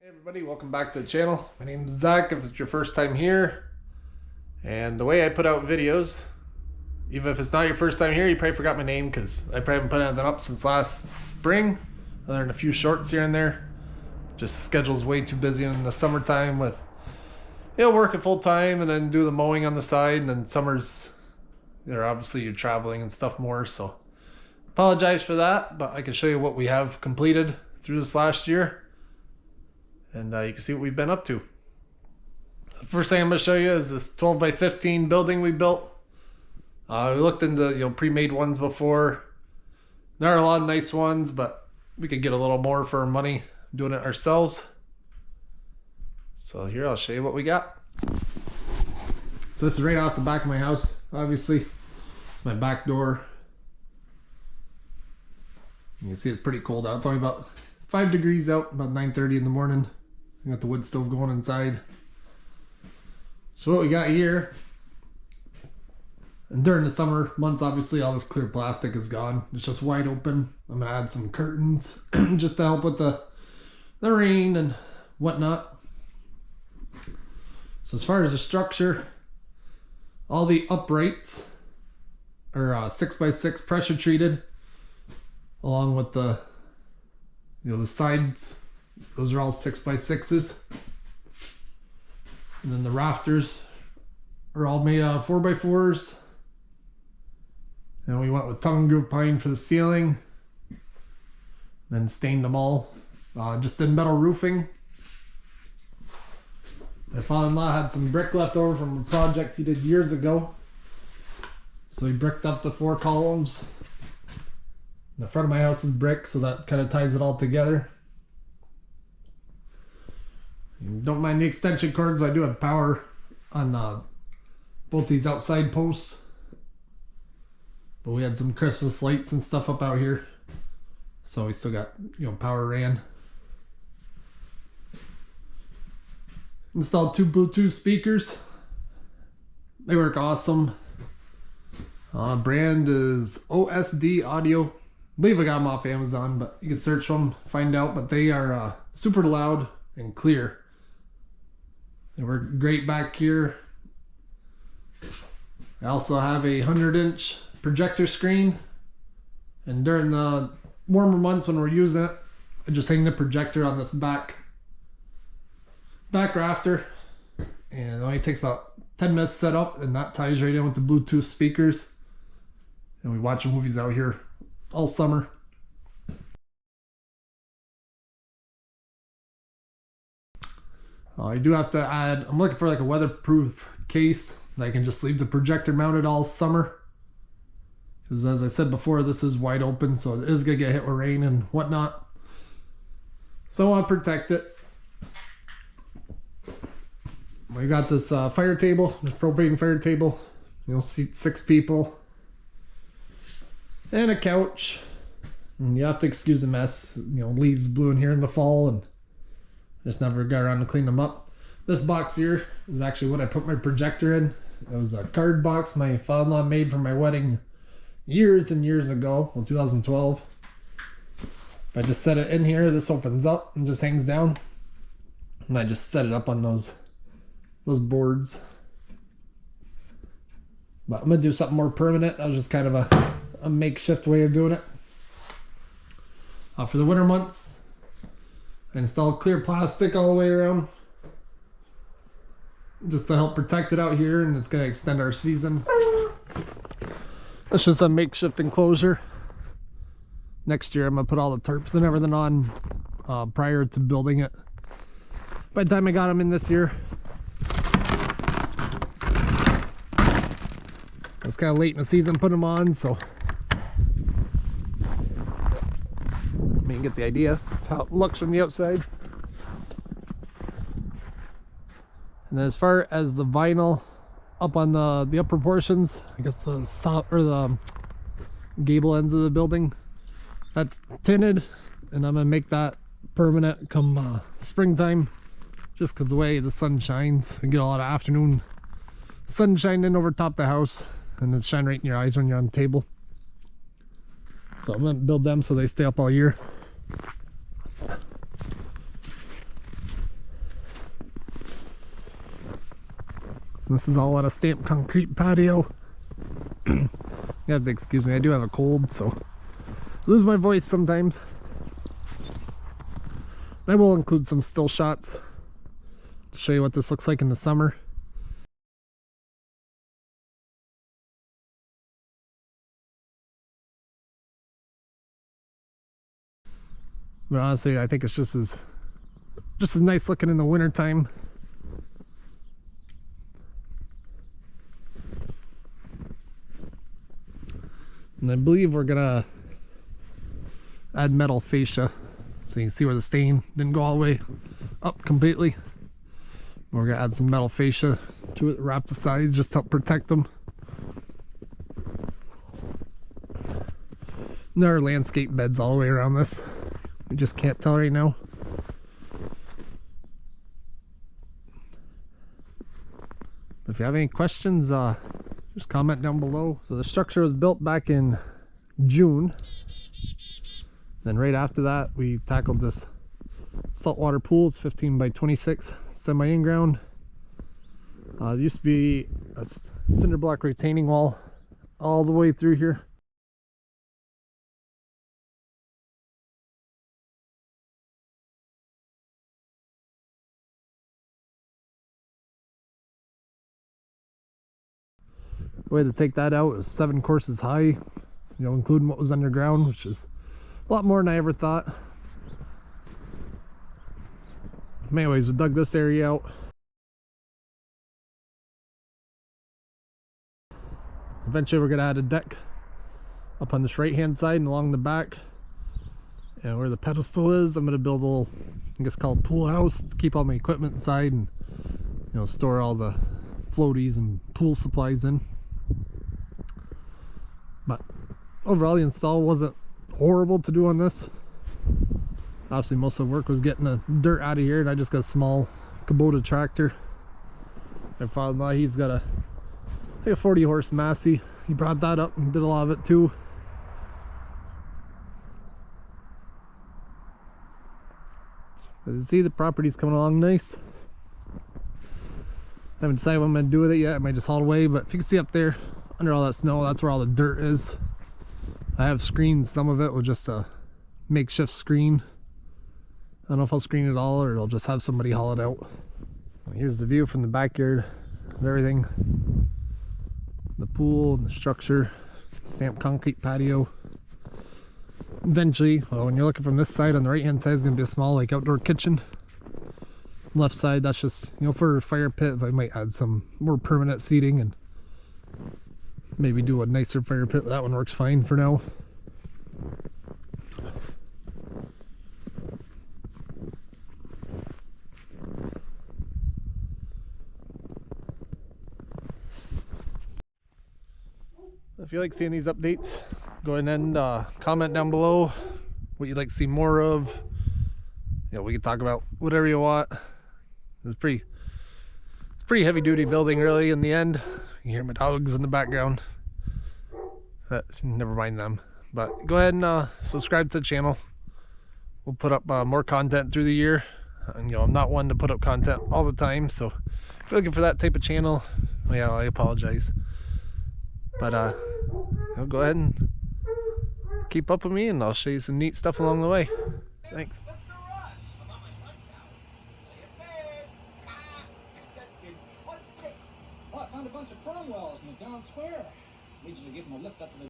Hey everybody, welcome back to the channel. My name's Zach if it's your first time here. And the way I put out videos, even if it's not your first time here, you probably forgot my name because I probably haven't put anything up since last spring, other than a few shorts here and there. Just the schedule's way too busy in the summertime with working full time and then do the mowing on the side, and then summers, obviously you're traveling and stuff more, so apologize for that, but I can show you what we have completed through this last year. And you can see what we've been up to. The first thing I'm going to show you is this 12 by 15 building we built. We looked into pre-made ones before. There are a lot of nice ones, but we could get a little more for our money doing it ourselves. So here I'll show you what we got. So this is right off the back of my house, obviously. It's my back door. You can see it's pretty cold out. It's only about 5 degrees out, about 9:30 in the morning. I got the wood stove going inside. So what we got here, and during the summer months, obviously all this clear plastic is gone. It's just wide open. I'm gonna add some curtains just to help with the rain and whatnot. So as far as the structure, all the uprights are 6x6 pressure treated, along with the the sides. Those are all 6x6s. And then the rafters are all made out of 4x4s. And we went with tongue and groove pine for the ceiling. Then stained them all. Just did metal roofing. My father-in-law had some brick left over from a project he did years ago. So he bricked up the 4 columns. The front of my house is brick, so that kind of ties it all together. Don't mind the extension cords, but I do have power on both these outside posts. But we had some Christmas lights and stuff up out here, so we still got power ran. Installed 2 Bluetooth speakers. They work awesome. Brand is OSD Audio. I believe I got them off Amazon, but you can search them, find out. But they are super loud and clear. They work great back here. I also have a 100-inch projector screen, and during the warmer months when we're using it, I just hang the projector on this back rafter, and it only takes about 10 minutes to set up, and that ties right in with the Bluetooth speakers. And we watch movies out here all summer. I do have to add, I'm looking for like a weatherproof case that I can just leave the projector mounted all summer. Because as I said before, this is wide open, so it is going to get hit with rain and whatnot. So I want to protect it. We got this fire table, this propane fire table. Seat 6 people. And a couch. And you have to excuse the mess. Leaves blew in here in the fall, and just never got around to clean them up. This box here is actually what I put my projector in. It was a card box my father-in-law made for my wedding years and years ago, 2012. If I just set it in here, this opens up and just hangs down. And I just set it up on those boards. But I'm gonna do something more permanent. That was just kind of a makeshift way of doing it. For the winter months, I installed clear plastic all the way around, just to help protect it out here, and it's going to extend our season. That's just a makeshift enclosure. Next year I'm going to put all the tarps and everything on prior to building it. By the time I got them in this year, it was kind of late in the season putting them on, so you get the idea of how it looks from the outside. And then as far as the vinyl up on the upper portions, I guess the gable ends of the building, that's tinted, and I'm gonna make that permanent come springtime, just because the way the sun shines. We get a lot of afternoon sun shining over top the house, and it shines right in your eyes when you're on the table. So I'm gonna build them so they stay up all year. This is all on a stamped concrete patio. You have to excuse me, I do have a cold, so I lose my voice sometimes. I will include some still shots to show you what this looks like in the summer. But honestly, I think it's just as nice looking in the wintertime. And I believe we're gonna add metal fascia, so you can see where the stain didn't go all the way up completely. We're gonna add some metal fascia to it, wrap the sides just to help protect them. And there are landscape beds all the way around this. We just can't tell right now. If you have any questions, just comment down below. So the structure was built back in June. Then right after that, we tackled this saltwater pool. It's 15 by 26, semi in-ground. It used to be a cinder block retaining wall all the way through here. The way to take that out is 7 courses high, you know, including what was underground, which is a lot more than I ever thought. Anyways, we dug this area out. Eventually we're going to add a deck up on this right hand side and along the back. And where the pedestal is, I'm going to build a little, I guess called pool house, to keep all my equipment inside and, you know, store all the floaties and pool supplies in. But overall, the install wasn't horrible to do on this. Obviously most of the work was getting the dirt out of here, and I just got a small Kubota tractor. My father-in-law, he's got a 40 horse Massey. He brought that up and did a lot of it too. As you see, the property's coming along nice. I haven't decided what I'm going to do with it yet. I might just haul it away, but if you can see up there under all that snow, that's where all the dirt is. I have screened some of it with just a makeshift screen. I don't know if I'll screen it all or I'll just have somebody haul it out. Here's the view from the backyard of everything. The pool and the structure, stamped concrete patio. Eventually, well, when you're looking from this side, on the right hand side is going to be a small like outdoor kitchen. Left side, that's just, you know, for a fire pit, but I might add some more permanent seating and maybe do a nicer fire pit, but that one works fine for now. If you like seeing these updates, go ahead and comment down below what you'd like to see more of. You know, we can talk about whatever you want. It's pretty heavy duty building really in the end. You hear my dogs in the background. Never mind them. But go ahead and subscribe to the channel. We'll put up more content through the year. And, you know, I'm not one to put up content all the time, so if you're looking for that type of channel, yeah, I apologize. But you know, go ahead and keep up with me, and I'll show you some neat stuff along the way. Thanks. I found a bunch of firm wells in the town square. Needs to give them a lift up to the